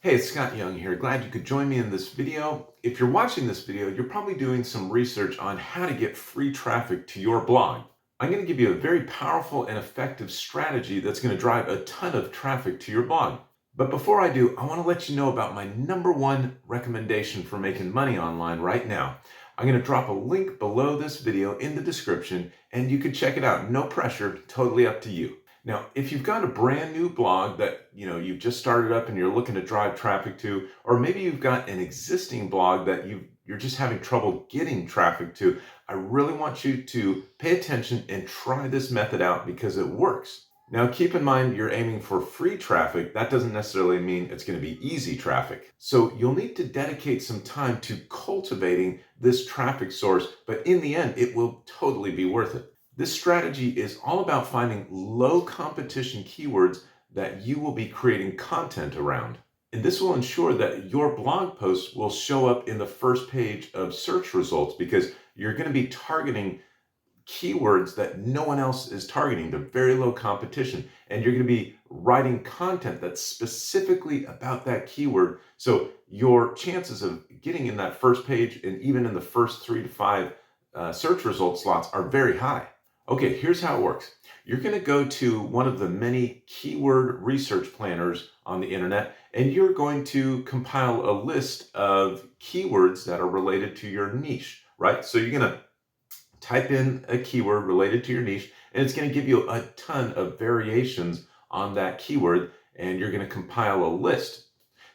Hey, it's Scott Young here. Glad you could join me in this video. If you're watching this video, you're probably doing some research on how to get free traffic to your blog. I'm going to give you a very powerful and effective strategy that's going to drive a ton of traffic to your blog. But before I do, I want to let you know about my number one recommendation for making money online right now. I'm going to drop a link below this video in the description, and you can check it out. No pressure, totally up to you. Now, if you've got a brand new blog that you've just started up and you're looking to drive traffic to, or maybe you've got an existing blog that you're just having trouble getting traffic to, I really want you to pay attention and try this method out because it works. Now, keep in mind you're aiming for free traffic. That doesn't necessarily mean it's going to be easy traffic. So you'll need to dedicate some time to cultivating this traffic source, but in the end, it will totally be worth it. This strategy is all about finding low competition keywords that you will be creating content around. And this will ensure that your blog posts will show up in the first page of search results because you're going to be targeting keywords that no one else is targeting. They're very low competition. And you're going to be writing content that's specifically about that keyword. So your chances of getting in that first page and even in the first 3 to 5 search result slots are very high. Okay, here's how it works. You're going to go to one of the many keyword research planners on the internet, and you're going to compile a list of keywords that are related to your niche, right? So you're going to type in a keyword related to your niche, and it's going to give you a ton of variations on that keyword, and you're going to compile a list.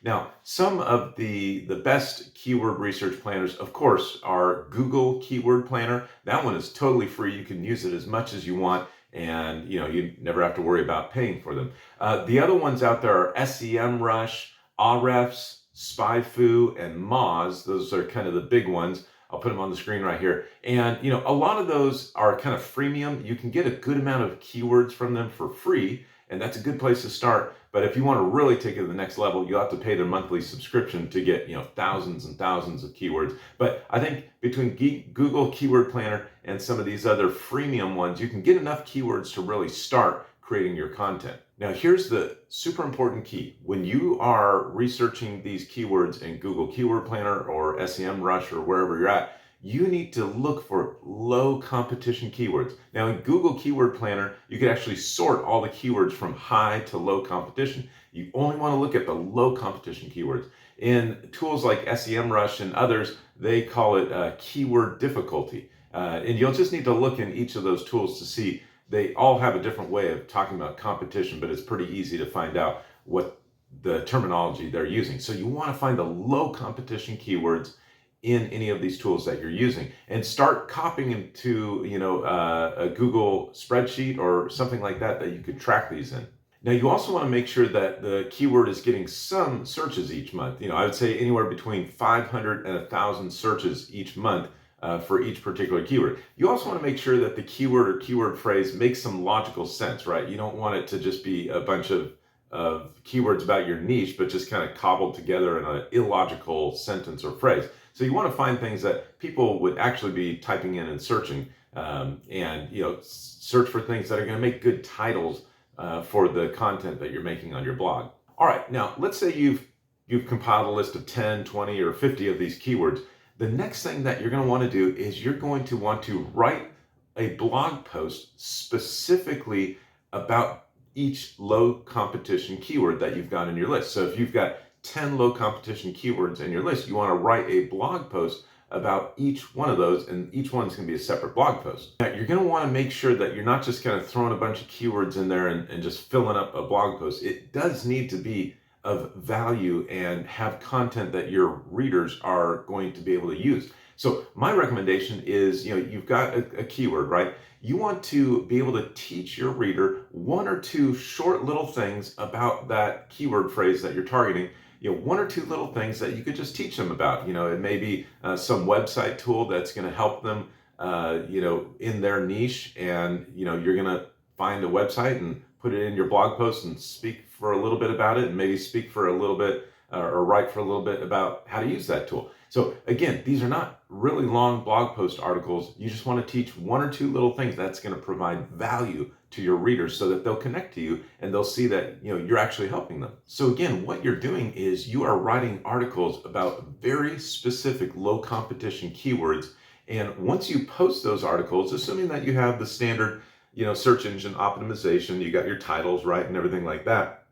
Now, some of the best keyword research planners, of course, are Google Keyword Planner. That one is totally free. You can use it as much as you want, and you never have to worry about paying for them. The other ones out there are SEMrush, Ahrefs, SpyFu, and Moz. Those are kind of the big ones. I'll put them on the screen right here. And a lot of those are kind of freemium. You can get a good amount of keywords from them for free, and that's a good place to start. But if you want to really take it to the next level, you'll have to pay their monthly subscription to get thousands and thousands of keywords. But I think between Google Keyword Planner and some of these other freemium ones, you can get enough keywords to really start creating your content. Now, here's the super important key. When you are researching these keywords in Google Keyword Planner or SEMrush or wherever you're at, you need to look for low competition keywords. Now, in Google Keyword Planner, you can actually sort all the keywords from high to low competition. You only want to look at the low competition keywords. In tools like SEMrush and others, they call it keyword difficulty. And you'll just need to look in each of those tools to see. They all have a different way of talking about competition, but it's pretty easy to find out what the terminology they're using. So you want to find the low competition keywords in any of these tools that you're using and start copying into a Google spreadsheet or something like that you could track these in. Now, you also want to make sure that the keyword is getting some searches each month. I would say anywhere between 500 and 1,000 searches each month for each particular keyword. You also want to make sure that the keyword or keyword phrase makes some logical sense, right? You don't want it to just be a bunch of keywords about your niche, but just kind of cobbled together in an illogical sentence or phrase. So you want to find things that people would actually be typing in and searching, and search for things that are going to make good titles for the content that you're making on your blog. All right, now let's say you've compiled a list of 10, 20, or 50 of these keywords. The next thing that you're going to want to do is you're going to want to write a blog post specifically about each low competition keyword that you've got in your list. So if you've got 10 low competition keywords in your list, you want to write a blog post about each one of those, and each one's going to be a separate blog post. Now, you're going to want to make sure that you're not just kind of throwing a bunch of keywords in there and just filling up a blog post. It does need to be of value and have content that your readers are going to be able to use. So my recommendation is, you've got a keyword, right? You want to be able to teach your reader one or two short little things about that keyword phrase that you're targeting. One or two little things that you could just teach them about. It may be some website tool that's going to help them, in their niche, and you're going to find a website and put it in your blog post and speak for a little bit about it, and maybe speak for a little bit or write for a little bit about how to use that tool. So again, these are not really long blog post articles. You just want to teach one or two little things that's going to provide value to your readers so that they'll connect to you and they'll see that you're actually helping them. So again, what you're doing is you are writing articles about very specific low competition keywords. And once you post those articles, assuming that you have the standard, search engine optimization, you got your titles right and everything like that.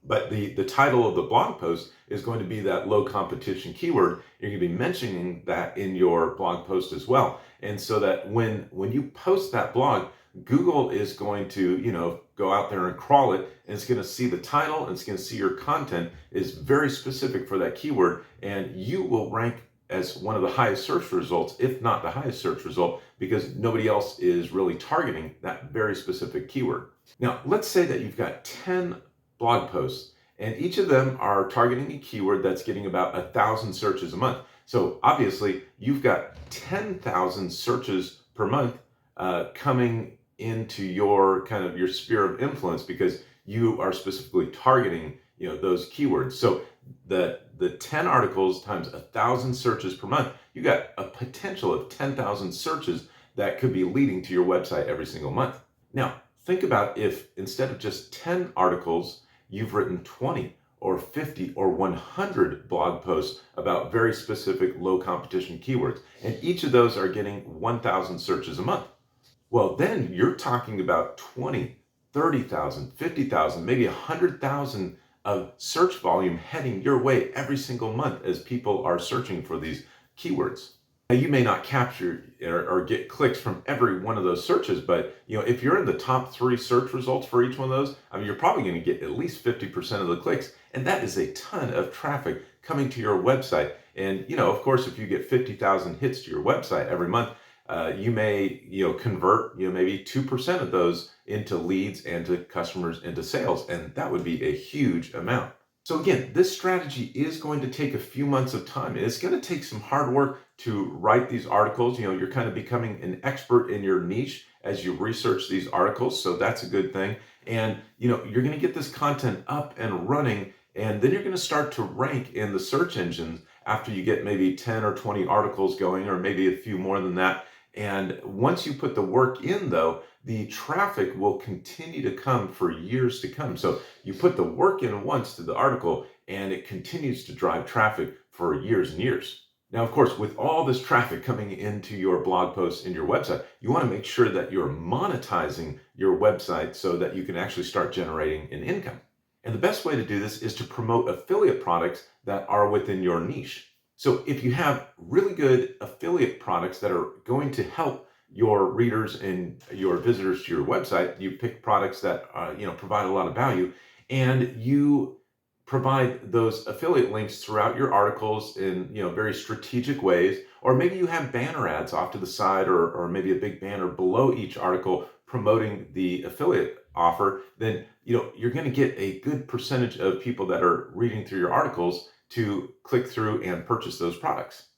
But the title of the blog post is going to be that low competition keyword. You're going to be mentioning that in your blog post as well. And so that when you post that blog, Google is going to, go out there and crawl it, and it's going to see the title, and it's going to see your content is very specific for that keyword, and you will rank as one of the highest search results, if not the highest search result, because nobody else is really targeting that very specific keyword. Now, let's say that you've got 10 blog posts, and each of them are targeting a keyword that's getting about 1,000 searches a month. So obviously, you've got 10,000 searches per month coming into your your sphere of influence because you are specifically targeting those keywords. So the 10 articles times 1,000 searches per month, you got a potential of 10,000 searches that could be leading to your website every single month. Now, think about if instead of just 10 articles, you've written 20 or 50 or 100 blog posts about very specific low competition keywords, and each of those are getting 1,000 searches a month. Well, then you're talking about 20, 30,000, 50,000, maybe 100,000 of search volume heading your way every single month as people are searching for these keywords. Now, you may not capture or get clicks from every one of those searches, but if you're in the top 3 search results for each one of those, I mean, you're probably going to get at least 50% of the clicks, and that is a ton of traffic coming to your website. And of course, if you get 50,000 hits to your website every month, you may convert maybe 2% of those into leads and to customers into sales, and that would be a huge amount. So again, this strategy is going to take a few months of time. It's going to take some hard work to write these articles. You're kind of becoming an expert in your niche as you research these articles, so that's a good thing. And you're going to get this content up and running, and then you're going to start to rank in the search engines after you get maybe 10 or 20 articles going, or maybe a few more than that. And once you put the work in, though, the traffic will continue to come for years to come. So you put the work in once to the article, and it continues to drive traffic for years and years. Now, of course, with all this traffic coming into your blog posts and your website, you want to make sure that you're monetizing your website so that you can actually start generating an income. And the best way to do this is to promote affiliate products that are within your niche. So if you have really good affiliate products that are going to help your readers and your visitors to your website, you pick products that provide a lot of value, and you provide those affiliate links throughout your articles in very strategic ways, or maybe you have banner ads off to the side, or maybe a big banner below each article promoting the affiliate offer, then you're going to get a good percentage of people that are reading through your articles to click through and purchase those products.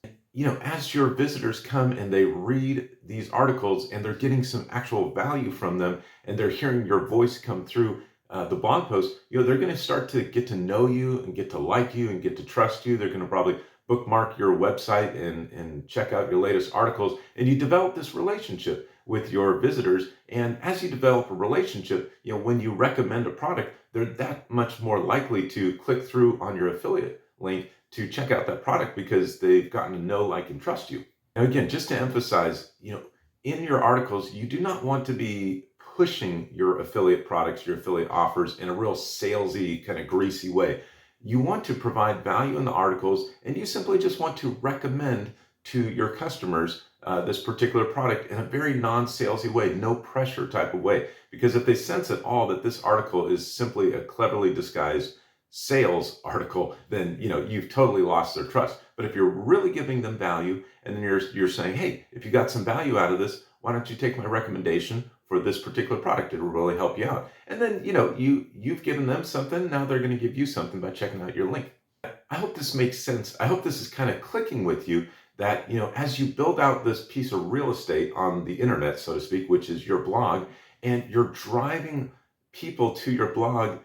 As your visitors come and they read these articles and they're getting some actual value from them, and they're hearing your voice come through the blog post, they're going to start to get to know you and get to like you and get to trust you. They're going to probably bookmark your website and check out your latest articles, and you develop this relationship with your visitors. And as you develop a relationship, when you recommend a product, they're that much more likely to click through on your affiliate link to check out that product because they've gotten to know, like, and trust you. Now, again, just to emphasize, in your articles, you do not want to be pushing your affiliate products, your affiliate offers in a real salesy, kind of greasy way. You want to provide value in the articles, and you simply just want to recommend to your customers this particular product in a very non-salesy way, no pressure type of way. Because if they sense at all that this article is simply a cleverly disguised sales article, then you've totally lost their trust. But if you're really giving them value, and then you're saying, hey, if you got some value out of this, why don't you take my recommendation for this particular product? It will really help you out. And then you've given them something. Now they're going to give you something by checking out your link. I hope this makes sense. I hope this is kind of clicking with you, that as you build out this piece of real estate on the internet, so to speak, which is your blog, and you're driving people to your blog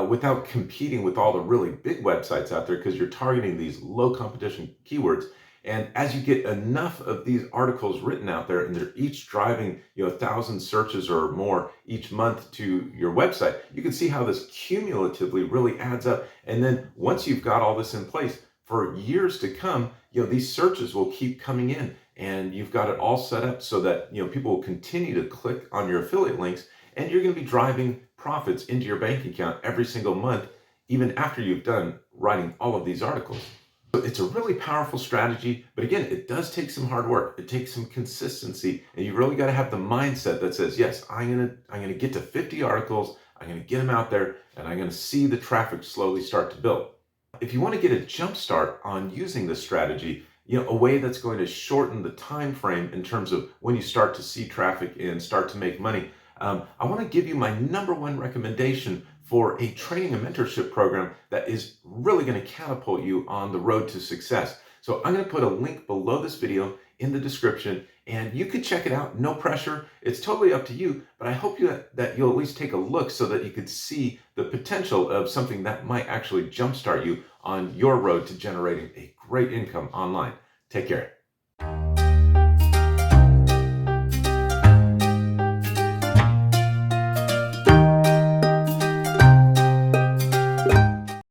without competing with all the really big websites out there because you're targeting these low competition keywords. And as you get enough of these articles written out there, and they're each driving 1,000 searches or more each month to your website, you can see how this cumulatively really adds up. And then once you've got all this in place for years to come, these searches will keep coming in, and you've got it all set up so that people will continue to click on your affiliate links, and you're going to be driving profits into your bank account every single month, even after you've done writing all of these articles. So it's a really powerful strategy, but again, it does take some hard work. It takes some consistency, and you really got to have the mindset that says, yes, I'm gonna get to 50 articles, I'm gonna get them out there, and I'm gonna see the traffic slowly start to build. If you want to get a jump start on using this strategy, a way that's going to shorten the time frame in terms of when you start to see traffic and start to make money, I want to give you my number one recommendation for a training and mentorship program that is really going to catapult you on the road to success. So I'm going to put a link below this video in the description, and you can check it out. No pressure. It's totally up to you, but I hope that you'll at least take a look so that you could see the potential of something that might actually jumpstart you on your road to generating a great income online. Take care.